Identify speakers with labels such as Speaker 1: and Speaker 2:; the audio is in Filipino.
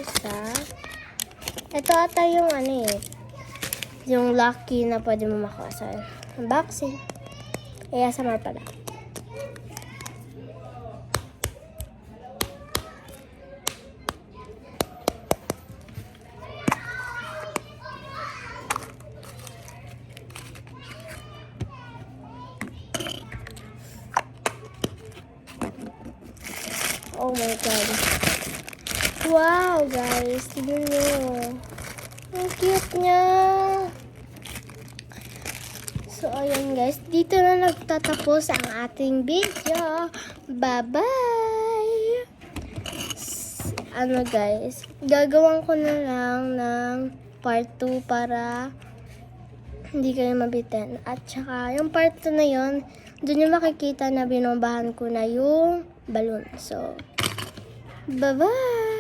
Speaker 1: Isa. Ito ata yung ano eh. Yung lucky na pwede mo makuha sa unboxing. ASMR pala. Oh my God. Wow, guys. Tignan nyo. Ang cute niya. So, ayan guys. Dito na nagtatapos ang ating video. Bye-bye! Ano guys, gagawin ko na lang ng part 2 para hindi kayo mabitin. At saka, yung part 2 na yun, dun yung makikita na binombahan ko na yung balloon. So, bye-bye!